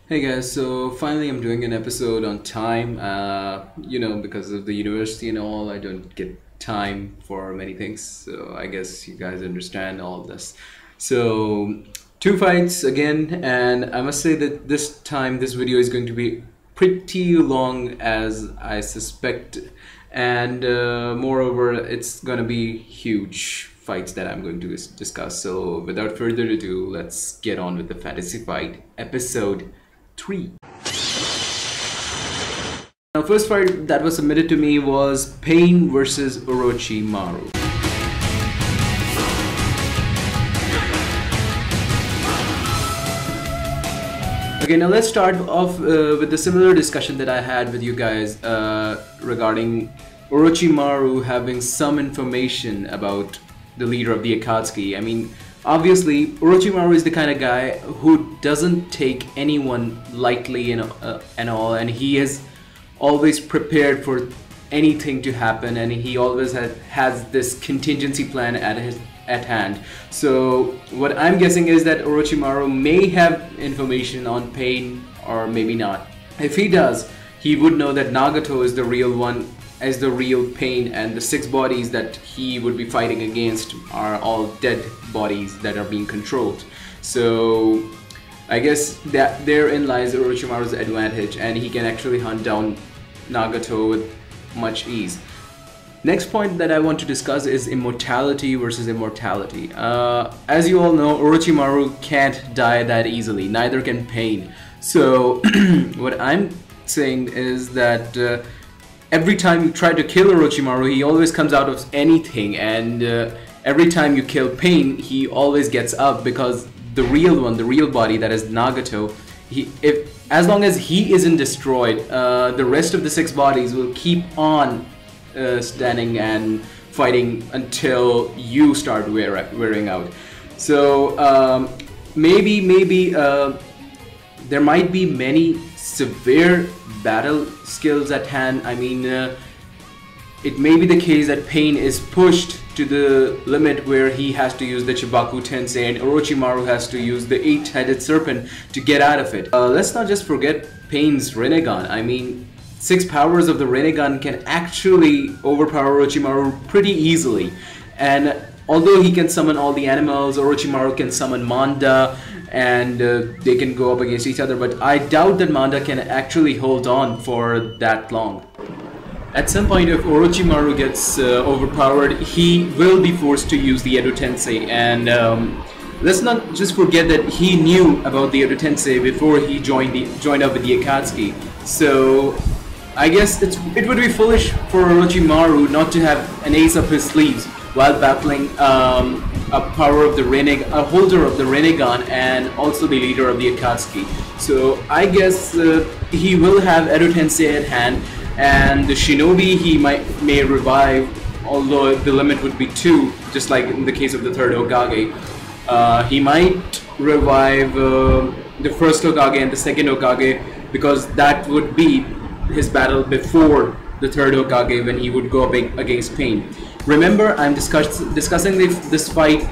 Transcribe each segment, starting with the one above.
Hey guys, so finally I'm doing an episode on time. Because of the university and all, I don't get time for many things. So I guess you guys understand all of this. So, two fights again, and I must say that this time this video is going to be pretty long as I suspect. And moreover, it's gonna be huge fights that I'm going to discuss. So, without further ado, let's get on with the fantasy fight episode 3. Now, first fight that was submitted to me was Pain versus Orochimaru. Okay, now let's start off with the similar discussion that I had with you guys regarding Orochimaru having some information about the leader of the Akatsuki. I mean, obviously, Orochimaru is the kind of guy who doesn't take anyone lightly and all, and he is always prepared for anything to happen, and he always has this contingency plan at hand. So what I'm guessing is that Orochimaru may have information on Pain, or maybe not. If he does, he would know that Nagato is the real one, as the real Pain, and the 6 bodies that he would be fighting against are all dead bodies that are being controlled. So I guess that therein lies Orochimaru's advantage, and he can actually hunt down Nagato with much ease. Next point that I want to discuss is immortality versus immortality. As you all know, Orochimaru can't die that easily, neither can Pain. So what I'm saying is that every time you try to kill Orochimaru, he always comes out of anything, and every time you kill Pain, he always gets up, because the real one, the real body, that is Nagato, as long as he isn't destroyed, the rest of the 6 bodies will keep on standing and fighting until you start wearing out. So maybe there might be many severe battle skills at hand. I mean, it may be the case that Pain is pushed to the limit where he has to use the Chibaku Tensei, and Orochimaru has to use the 8-headed serpent to get out of it. Let's not just forget Pain's Rinnegan. I mean, 6 powers of the Rinnegan can actually overpower Orochimaru pretty easily. And although he can summon all the animals, Orochimaru can summon Manda, and they can go up against each other, but I doubt that Manda can actually hold on for that long. At some point, if Orochimaru gets overpowered, he will be forced to use the Edo Tensei, and let's not just forget that he knew about the Edo Tensei before he joined up with the Akatsuki. So I guess it would be foolish for Orochimaru not to have an ace up his sleeves while battling a power of the a holder of the Rinnegan, and also the leader of the Akatsuki. So I guess he will have Edo Tensei at hand, and the Shinobi he may revive, although the limit would be 2, just like in the case of the 3rd Hokage. He might revive the 1st Hokage and the 2nd Hokage, because that would be his battle before the 3rd Hokage, when he would go up against Pain. Remember, I'm discussing this fight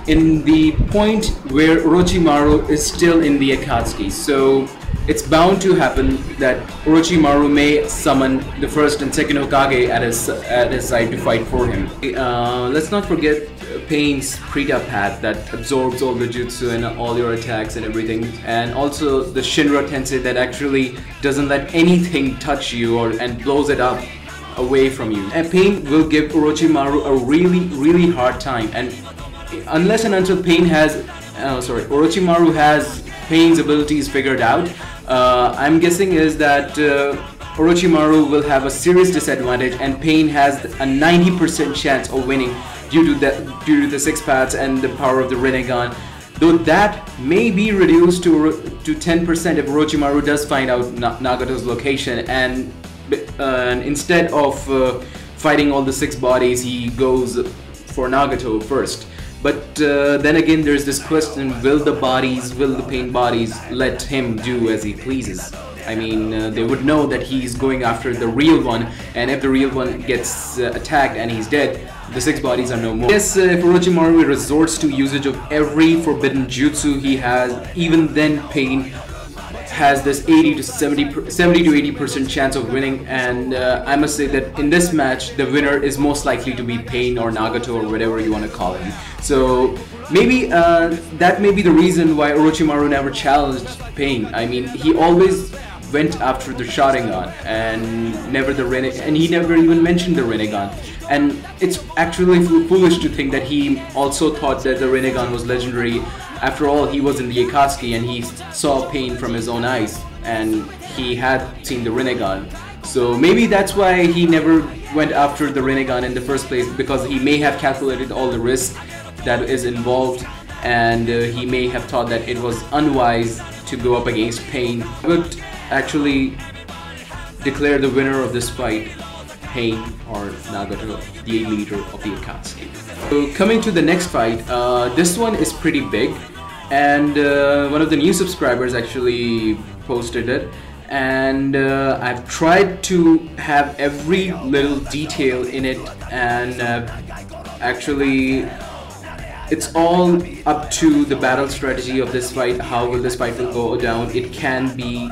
in the point where Orochimaru is still in the Akatsuki. So it's bound to happen that Orochimaru may summon the 1st and 2nd Hokage at his side to fight for him. Let's not forget Pain's Prita Path that absorbs all the jutsu and all your attacks and everything, and also the Shinra Tensei that actually doesn't let anything touch you and blows it up away from you. And Pain will give Orochimaru a really hard time, and unless and until Orochimaru has Pain's abilities figured out, I'm guessing is that Orochimaru will have a serious disadvantage, and Pain has a 90% chance of winning due to the 6 paths and the power of the Rinnegan. Though that may be reduced to 10% if Orochimaru does find out Nagato's location, and instead of fighting all the 6 bodies, he goes for Nagato first. But then again, there's this question: will the Pain bodies let him do as he pleases? I mean, they would know that he's going after the real one, and if the real one gets attacked and he's dead, the 6 bodies are no more. Yes, if Orochimaru resorts to usage of every forbidden jutsu he has, even then Pain has this 70 to 80% chance of winning, and I must say that in this match the winner is most likely to be Pain or Nagato or whatever you want to call him. So maybe that may be the reason why Orochimaru never challenged Pain. I mean, he always went after the Sharingan and never the and he never even mentioned the Rinnegan. And it's actually foolish to think that he also thought that the Rinnegan was legendary. After all, he was in the Akatsuki and he saw Pain from his own eyes, and he had seen the Rinnegan. So maybe that's why he never went after the Rinnegan in the first place, because he may have calculated all the risk that is involved, and he may have thought that it was unwise to go up against Pain. I would actually declare the winner of this fight Pain or Nagato, the leader of the Akatsuki. So coming to the next fight, this one is pretty big, and one of the new subscribers actually posted it, and I've tried to have every little detail in it, and actually it's all up to the battle strategy of this fight. How will this fight will go down? It can be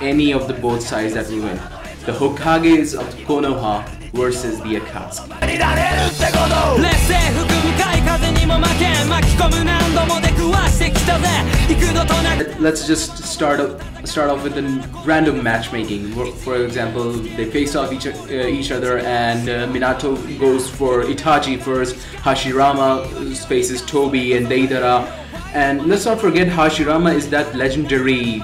any of the both sides that will win. The Hokages of Konoha versus the Akatsuki. Let's just start off with the random matchmaking. For example, they face off each other, and Minato goes for Itachi first. Hashirama faces Tobi and Deidara. And let's not forget, Hashirama is that legendary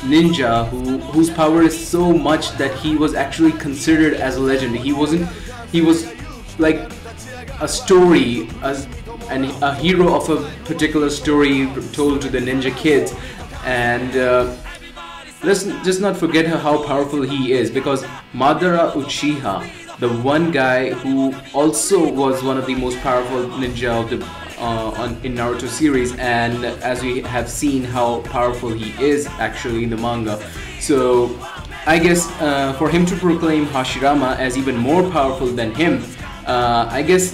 ninja whose power is so much that he was actually considered as a legend. He was like a story, and a hero of a particular story told to the ninja kids. And let's just not forget how powerful he is, because Madara Uchiha, the one guy who also was one of the most powerful ninja of the in Naruto series, and as we have seen how powerful he is actually in the manga. So I guess for him to proclaim Hashirama as even more powerful than him, I guess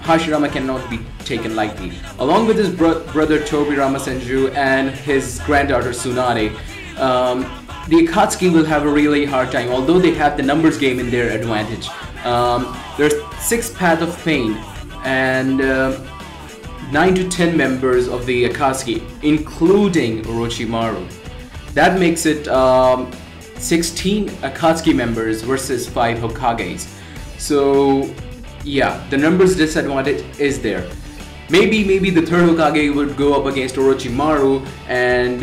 Hashirama cannot be taken lightly. Along with his brother Tobirama Senju and his granddaughter Tsunade, the Akatsuki will have a really hard time, although they have the numbers game in their advantage. There's 6 Path of Pain and 9 to 10 members of the Akatsuki, including Orochimaru. That makes it 16 Akatsuki members versus 5 Hokages. So yeah, the numbers disadvantage is there. Maybe the third Hokage would go up against Orochimaru, and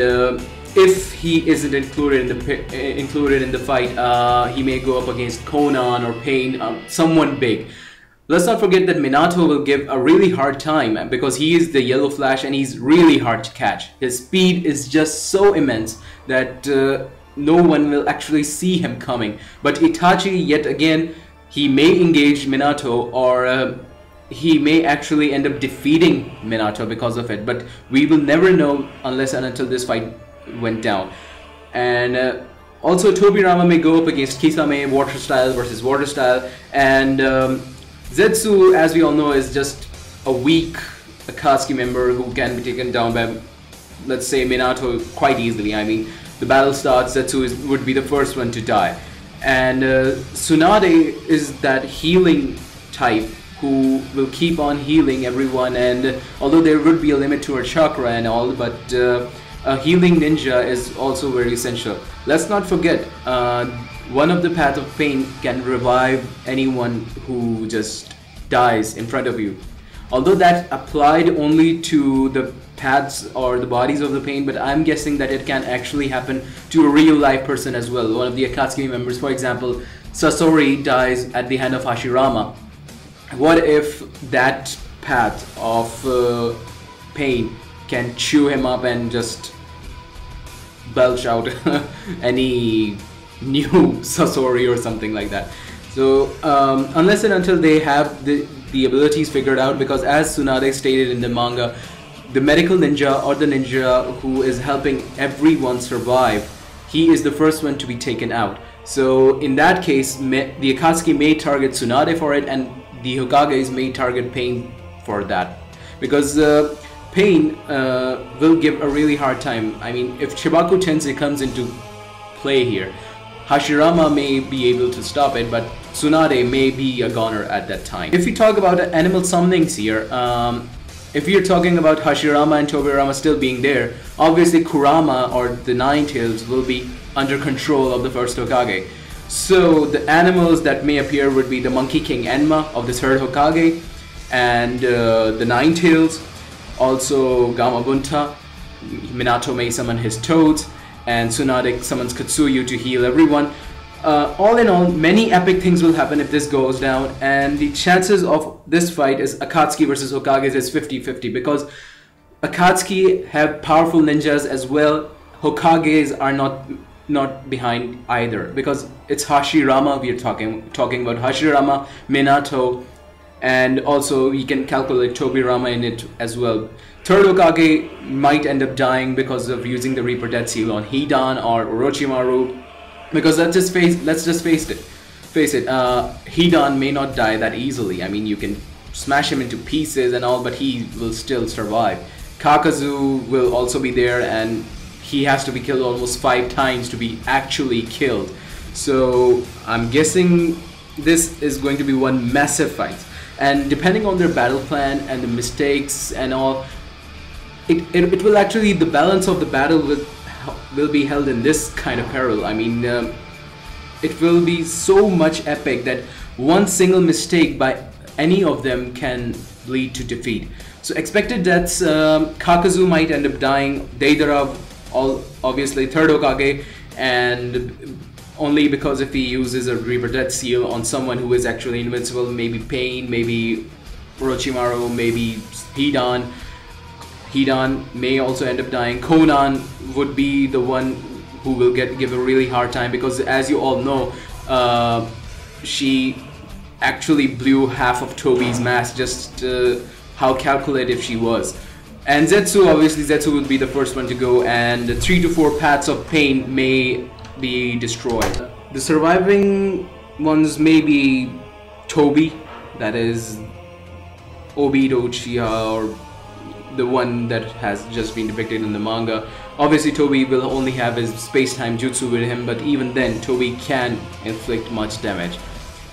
if he isn't included in the fight, he may go up against Conan or Pain, someone big. Let's not forget that Minato will give a really hard time, because he is the Yellow Flash and he's really hard to catch. His speed is just so immense that no one will actually see him coming. But Itachi, yet again, he may engage Minato, or he may actually end up defeating Minato because of it. But we will never know unless and until this fight went down. And also Tobirama may go up against Kisame, Water Style versus Water Style, and Zetsu, as we all know, is just a weak Akatsuki member who can be taken down by, let's say, Minato quite easily. I mean, the battle starts, Zetsu would be the first one to die. And Tsunade is that healing type who will keep on healing everyone, and although there would be a limit to her chakra and all, but a healing ninja is also very essential. Let's not forget, one of the Path of Pain can revive anyone who just dies in front of you. Although that applied only to the paths or the bodies of the Pain, but I'm guessing that it can actually happen to a real life person as well. One of the Akatsuki members, for example, Sasori, dies at the hand of Hashirama. What if that path of Pain can chew him up and just belch out any new Sasori or something like that? So unless and until they have the abilities figured out, because as Tsunade stated in the manga, the medical ninja or the ninja who is helping everyone survive, he is the first one to be taken out. So in that case, the Akatsuki may target Tsunade for it, and the Hokages may target Pain for that, because Pain will give a really hard time. I mean, if Chibaku Tensei comes into play here, Hashirama may be able to stop it, but Tsunade may be a goner at that time. If we talk about animal summonings here, if you're talking about Hashirama and Tobirama still being there, obviously Kurama or the Nine Tails will be under control of the first Hokage. So the animals that may appear would be the Monkey King Enma of the third Hokage, and the Nine Tails, also Gamabunta. Minato may summon his toads, and Tsunade summons Katsuyu to heal everyone. All in all, many epic things will happen if this goes down, and the chances of this fight is Akatsuki versus Hokages is 50-50, because Akatsuki have powerful ninjas as well. Hokages are not behind either, because it's Hashirama we are talking about. Hashirama, Minato, and also we can calculate Tobirama in it as well. Third Hokage might end up dying because of using the Reaper Death Seal on Hidan or Orochimaru, because let's just face it, Hidan may not die that easily. I mean, you can smash him into pieces and all, but he will still survive. Kakazu will also be there, and he has to be killed almost 5 times to be actually killed. So I'm guessing this is going to be one massive fight, and depending on their battle plan and the mistakes and all, it will actually, the balance of the battle will be held in this kind of peril. I mean, it will be so much epic that one single mistake by any of them can lead to defeat. So expected deaths, Kakazu might end up dying, Deidara, obviously third Hokage, and only because if he uses a Reaper Death Seal on someone who is actually invincible, maybe Pain, maybe Orochimaru, maybe Hidan. Hidan may also end up dying. Conan would be the one who will give a really hard time, because as you all know, she actually blew half of Tobi's mask, just how calculative she was. And Zetsu, obviously Zetsu will be the first one to go, and 3 to 4 paths of Pain may be destroyed. The surviving ones may be Tobi, that is Obito Uchiha, or the one that has just been depicted in the manga. Obviously Tobi will only have his space-time jutsu with him, but even then Tobi can inflict much damage.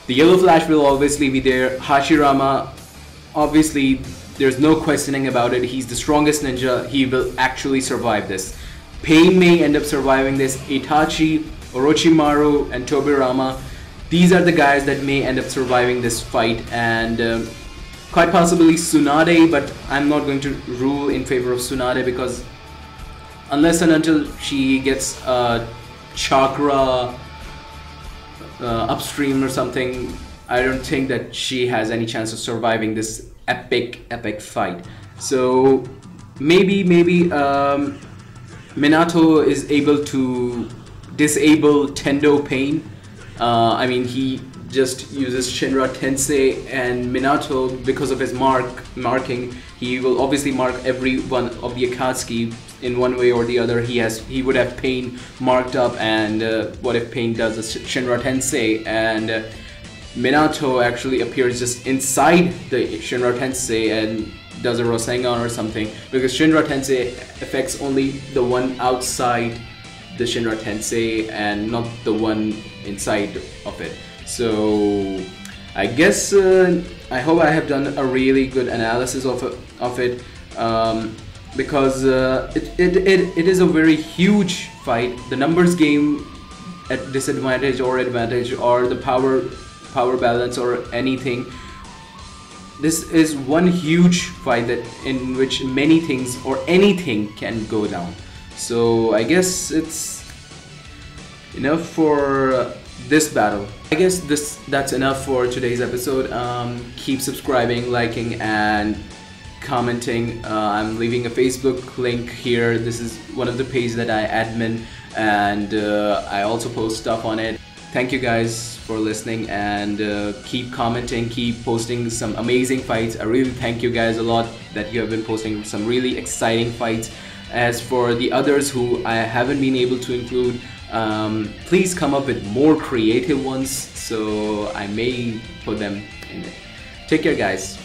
The Yellow Flash will obviously be there. Hashirama, obviously there's no questioning about it, he's the strongest ninja, he will actually survive this. Pain may end up surviving this. Itachi, Orochimaru, and Tobirama, these are the guys that may end up surviving this fight, and quite possibly Tsunade, but I'm not going to rule in favor of Tsunade, because unless and until she gets a chakra upstream or something, I don't think that she has any chance of surviving this epic fight. So maybe Minato is able to disable Tendo Pain. I mean, he just uses Shinra Tensei, and Minato, because of his marking, he will obviously mark every one of the Akatsuki in one way or the other. He would have Pain marked up, and what if Pain does a Shinra Tensei, and Minato actually appears just inside the Shinra Tensei and does a Rasengan or something, because Shinra Tensei affects only the one outside the Shinra Tensei and not the one inside of it. So I guess I hope I have done a really good analysis of it, because it is a very huge fight. The numbers game at disadvantage or advantage, or the power balance or anything, this is one huge fight that in which many things or anything can go down. So I guess it's enough for this battle. I guess that's enough for today's episode. Keep subscribing, liking, and commenting. I'm leaving a Facebook link here. This is one of the pages that I admin, and I also post stuff on it. Thank you guys for listening, and keep commenting, keep posting some amazing fights. I really thank you guys a lot that you have been posting some really exciting fights. As for the others who I haven't been able to include, please come up with more creative ones, so I may put them in there. Take care, guys.